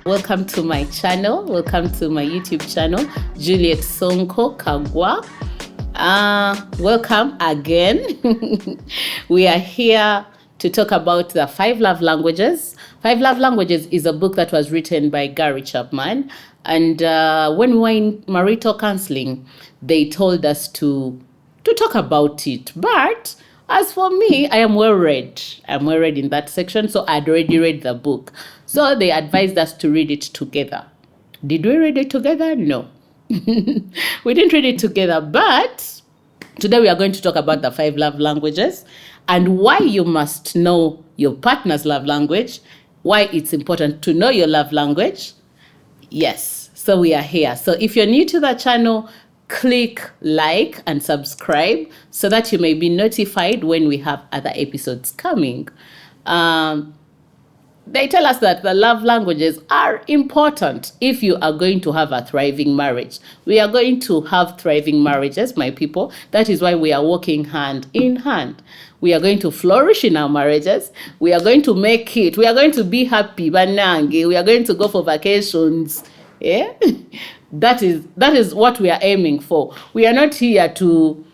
Welcome to my channel. Welcome to my YouTube channel, Juliet Sonko Kagwa. Welcome again. We are here to talk about the 5 love languages. 5 love languages is a book that was written by Gary Chapman. And when we were in marital counseling, they told us to talk about it. But as for me, I am well read. I'm well read in that section, so I'd already read the book. So they advised us to read it together. Did we read it together? No. We didn't read it together, but today we are going to talk about the 5 love languages and why you must know your partner's love language, why it's important to know your love language. Yes, so we are here. So if you're new to the channel, click like and subscribe so that you may be notified when we have other episodes coming. They tell us that the love languages are important if you are going to have a thriving marriage. We are going to have thriving marriages, my people. That is why we are working hand in hand. We are going to flourish in our marriages. We are going to make it. We are going to be happy. Banange. We are going to go for vacations. Yeah? That is what we are aiming for. We are not here to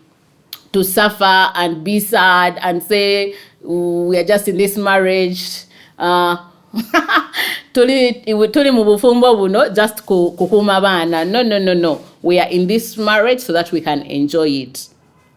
suffer and be sad and say we are just in this marriage. Tuli mubufumbo buno just kukuma bana. No. We are in this marriage so that we can enjoy it.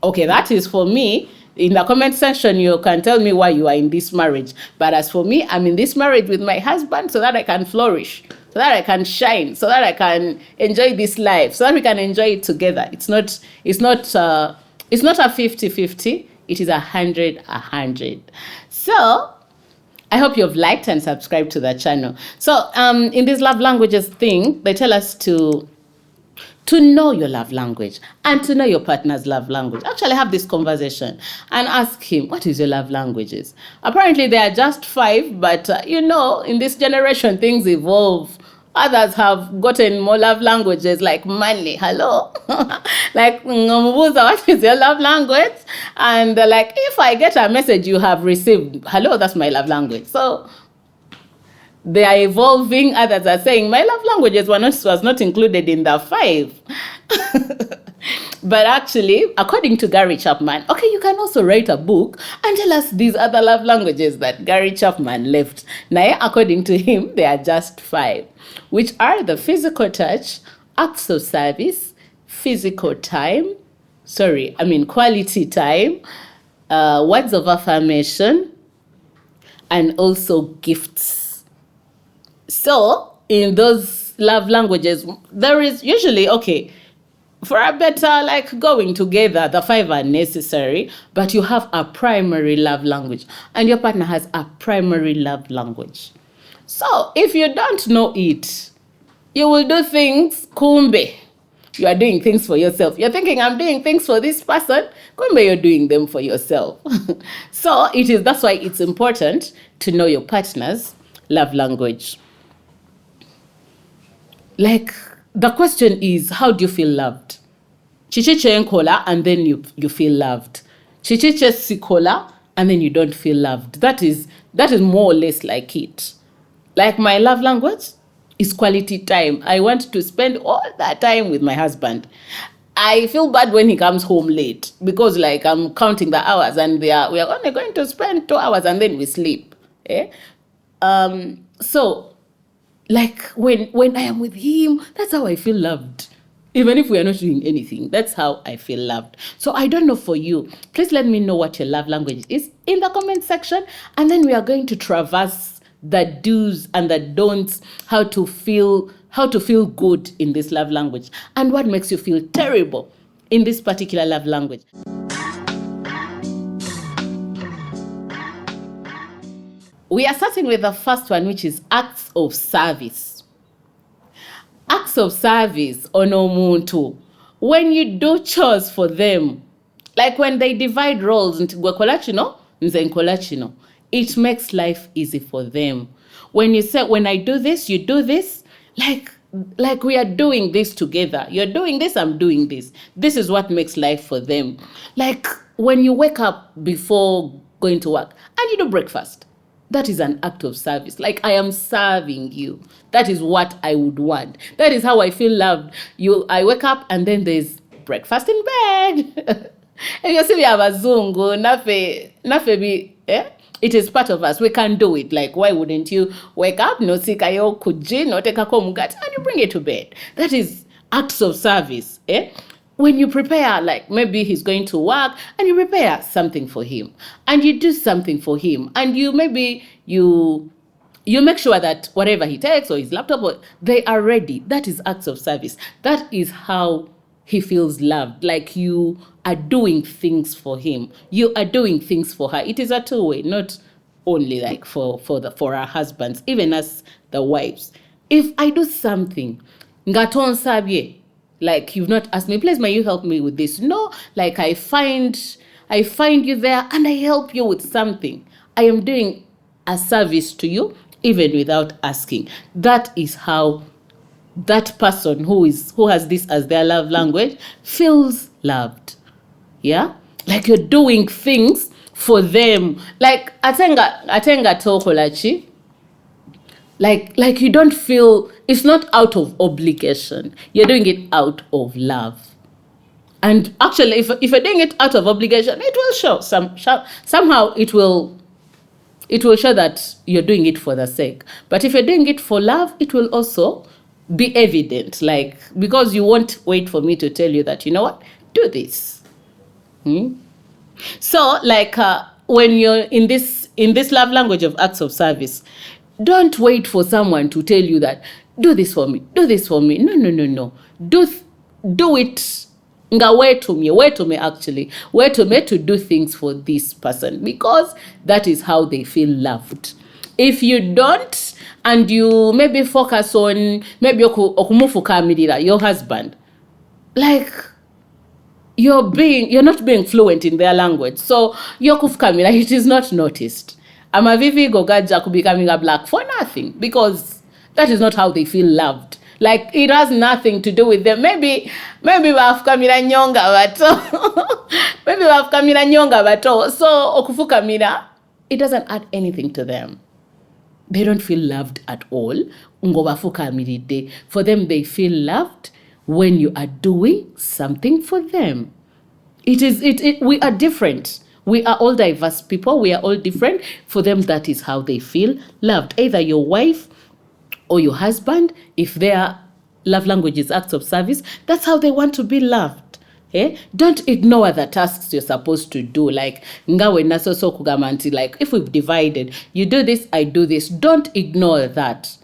Okay, that is for me. In the comment section, you can tell me why you are in this marriage. But as for me, I'm in this marriage with my husband so that I can flourish, so that I can shine, so that I can enjoy this life, so that we can enjoy it together. It's not a 50-50. It is 100-100. So I hope you've liked and subscribed to the channel. So in this love languages thing, they tell us to know your love language and to know your partner's love language. Actually have this conversation and ask him, what is your love languages? Apparently there are just 5, but in this generation things evolve. Others have gotten more love languages like money. Hello? Like, what is your love language? And like, if I get a message you have received, hello, that's my love language. So they are evolving. Others are saying my love languages was not included in the 5. But actually, according to Gary Chapman, okay, you can also write a book and tell us these other love languages that Gary Chapman left. Now, according to him, there are just 5, which are the physical touch, acts of service, quality time, words of affirmation, and also gifts. So, in those love languages, there is usually, okay, for a better going together, the 5 are necessary, but you have a primary love language and your partner has a primary love language. So if you don't know it, you will do things kumbe. You are doing things for yourself. You're thinking, I'm doing things for this person. Kumbe, you're doing them for yourself. So that's why it's important to know your partner's love language. The question is, how do you feel loved? Chichiche nkola and then you feel loved. Chichiche sikola and then you don't feel loved. That is more or less like it. Like my love language is quality time. I want to spend all that time with my husband. I feel bad when he comes home late because I'm counting the hours and we are only going to spend 2 hours and then we sleep. So when I am with him, that's how I feel loved. Even if we are not doing anything, that's how I feel loved. So I don't know for you. Please let me know what your love language is in the comment section. And then we are going to traverse the do's and the don'ts, how to feel good in this love language and what makes you feel terrible in this particular love language. We are starting with the first one, which is acts of service. Acts of service, onomuntu. When you do chores for them, like when they divide roles into gwekolachino, nzenkolachino, it makes life easy for them. When you say, when I do this, you do this, like we are doing this together. You're doing this, I'm doing this. This is what makes life for them. Like when you wake up before going to work and you do breakfast, that is an act of service. Like, I am serving you. That is what I would want. That is how I feel loved. I wake up and then there's breakfast in bed. And you see, we have a zungu, it is part of us. We can do it. Like, why wouldn't you wake up, no sikayo kuji, no tekako mugati, and you bring it to bed? That is acts of service. When you prepare, like maybe he's going to work and you prepare something for him and you do something for him and you make sure that whatever he takes or his laptop, they are ready. That is acts of service. That is how he feels loved. Like, you are doing things for him. You are doing things for her. It is a two-way, not only like for our husbands, even as the wives. If I do something, ngaton sabye, like, you've not asked me, please, may you help me with this? No, like, I find you there and I help you with something. I am doing a service to you, even without asking. That is how that person who has this as their love language feels loved. Yeah? Like, you're doing things for them. Like, atenga tokolachi. Like you don't feel, it's not out of obligation. You're doing it out of love. And actually, if you're doing it out of obligation, it will show. Somehow it will show that you're doing it for the sake. But if you're doing it for love, it will also be evident. Like, because you won't wait for me to tell you that, you know what, do this. So, like, when you're in this love language of acts of service, don't wait for someone to tell you that, do this for me, do this for me. No. Do it. Wait to me actually. Wait to me to do things for this person, because that is how they feel loved. If you don't, and you maybe focus on maybe your husband, like, you're not being fluent in their language. So yokufukamira, it is not noticed. Amavivi gogaja becoming a black for nothing, because that is not how they feel loved. Like, it has nothing to do with them. Maybe bafukamira nyonga bato. Maybe bafukamira nyonga bato. So okufukamira, it doesn't add anything to them. They don't feel loved at all. For them, they feel loved when you are doing something for them. We are different. We are all diverse people. We are all different. For them, that is how they feel loved. Either your wife or your husband, if their love language is acts of service, that's how they want to be loved. Don't ignore the tasks you're supposed to do. Like, ngawe nasoso kugamanti, like, if we've divided, you do this, I do this. Don't ignore that.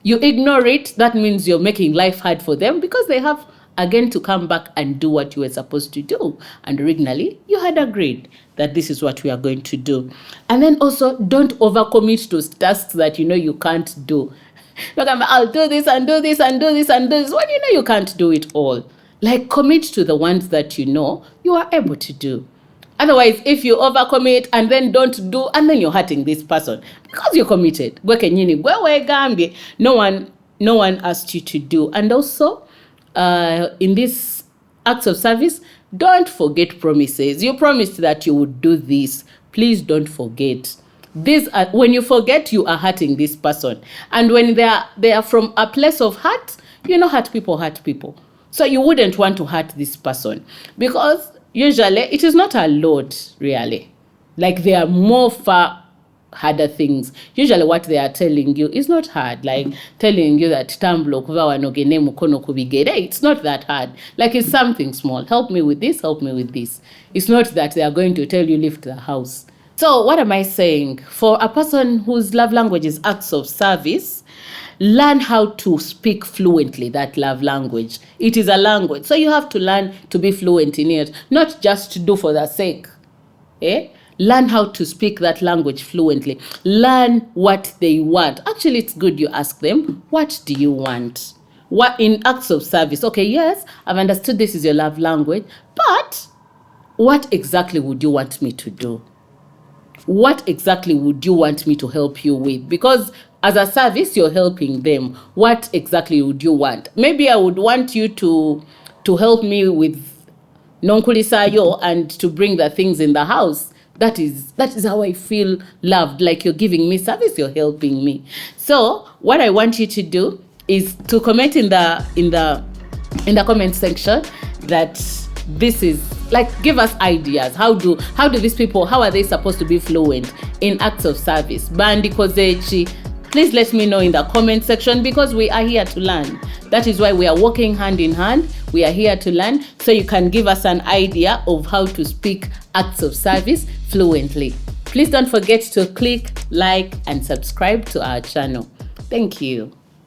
You ignore it, that means you're making life hard for them, because they have again to come back and do what you were supposed to do. And originally, you had agreed that this is what we are going to do. And then also, don't overcommit to tasks that you know you can't do. Look, I'll do this and do this and do this and do this. When you know you can't do it all. Like, commit to the ones that you know you are able to do. Otherwise, if you overcommit and then don't do, and then you're hurting this person because you're committed. No one asked you to do. And also, in this acts of service, don't forget promises. You promised that you would do this. Please don't forget. When you forget, you are hurting this person. And when they are from a place of hurt, hurt people. So you wouldn't want to hurt this person, because usually it is not a load, really. Like, there are more far harder things. Usually what they are telling you is not hard. Like, telling you that tamblo kuvawa nogene mukono kubigere, it's not that hard. Like, it's something small. Help me with this, help me with this. It's not that they are going to tell you lift the house. So what am I saying? For a person whose love language is acts of service, learn how to speak fluently that love language. It is a language. So you have to learn to be fluent in it, not just to do for the sake. Learn how to speak that language fluently. Learn what they want. Actually, it's good you ask them, what do you want? What in acts of service? Okay, yes, I've understood this is your love language, but what exactly would you want me to do? What exactly would you want me to help you with? Because as a service, you're helping them. What exactly would you want? Maybe I would want you to help me with nonkulisayo and to bring the things in the house. that is how I feel loved. Like, you're giving me service, you're helping me. So what I want you to do is to comment in the comment section that this is, like, give us ideas. How do these people, how are they supposed to be fluent in acts of service? Bandiko zechi, please let me know in the comment section, because we are here to learn. That is why we are working hand in hand. We are here to learn, so you can give us an idea of how to speak acts of service fluently. Please don't forget to click like and subscribe to our channel. Thank you.